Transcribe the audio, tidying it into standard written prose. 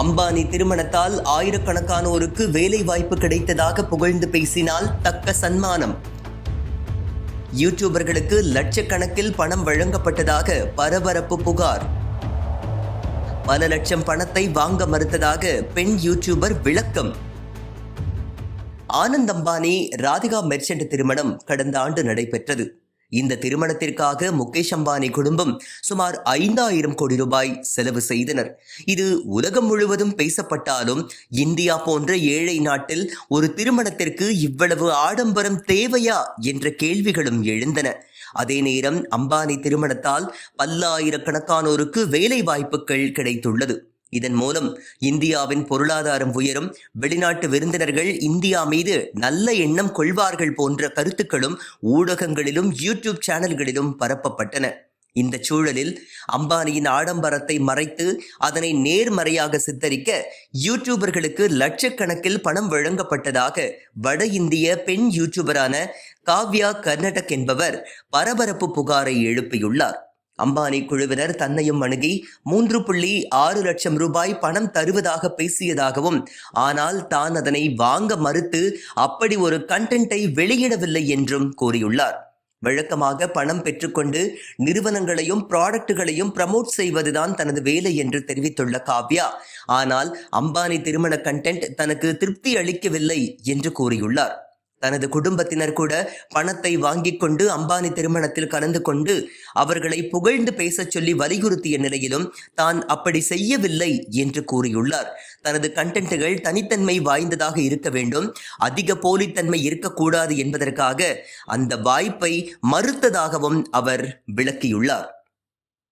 அம்பானி திருமணத்தால் ஆயிரக்கணக்கானோருக்கு வேலை வாய்ப்பு கிடைத்ததாக புகழ்ந்து பேசினால் தக்க சன்மானம். யூடியூபர்களுக்கு லட்சக்கணக்கில் பணம் வழங்கப்பட்டதாக பரபரப்பு புகார். பல லட்சம் பணத்தை வாங்க மறுத்ததாக பெண் யூடியூபர் விளக்கம். ஆனந்த் அம்பானி ராதிகா மெர்ச்சன்ட் திருமணம் கடந்த ஆண்டு நடைபெற்றது. இந்த திருமணத்திற்காக முகேஷ் அம்பானி குடும்பம் சுமார் 5000 கோடி ரூபாய் செலவு செய்தனர். இது உலகம் முழுவதும் பேசப்பட்டாலும் இந்தியா போன்ற ஏழை நாட்டில் ஒரு திருமணத்திற்கு இவ்வளவு ஆடம்பரம் தேவையா என்ற கேள்விகளும் எழுந்தன. அதே நேரம் அம்பானி திருமணத்தால் பல்லாயிரக்கணக்கானோருக்கு வேலை வாய்ப்புகள் கிடைத்துள்ளது. இதன் மூலம் இந்தியாவின் பொருளாதாரம் உயரும், வெளிநாட்டு விருந்தினர்கள் இந்தியா மீது நல்ல எண்ணம் கொள்வார்கள் போன்ற கருத்துக்களும் ஊடகங்களிலும் யூடியூப் சேனல்களிலும் பரப்பப்பட்டன. இந்த சூழலில் அம்பானியின் ஆடம்பரத்தை மறைத்து அதனை நேர்மறையாக சித்தரிக்க யூடியூபர்களுக்கு லட்சக்கணக்கில் பணம் வழங்கப்பட்டதாக வட இந்திய பெண் யூடியூபரான காவ்யா கர்நாடக் என்பவர் பரபரப்பு புகாரை எழுப்பியுள்ளார். அம்பானி குழுவினர் தன்னையும் அணுகி 3.6 லட்சம் ரூபாய் பணம் தருவதாக பேசியதாகவும், ஆனால் தான் அதனை வாங்க மறுத்து அப்படி ஒரு கண்டென்ட்டை வெளியிடவில்லை என்றும் கூறியுள்ளார். வழக்கமாக பணம் பெற்றுக்கொண்டு நிறுவனங்களையும் ப்ராடக்டுகளையும் ப்ரமோட் செய்வதுதான் தனது வேலை என்று தெரிவித்துள்ள காவ்யா, ஆனால் அம்பானி திருமண கண்டென்ட் தனக்கு திருப்தி அளிக்கவில்லை என்று கூறியுள்ளார். தனது குடும்பத்தினர் கூட பணத்தை வாங்கிக் கொண்டு அம்பானி திருமணத்தில் கலந்து கொண்டு அவர்களை புகழ்ந்து பேசச் சொல்லி வலியுறுத்திய நிலையிலும் தான் அப்படி செய்யவில்லை என்று கூறியுள்ளார். தனது கண்டென்ட்டுகள் தனித்தன்மை வாய்ந்ததாக இருக்க வேண்டும், அதிக போலித்தன்மை இருக்கக்கூடாது என்பதற்காக அந்த வாய்ப்பை மறுத்ததாகவும் அவர் விளக்கியுள்ளார்.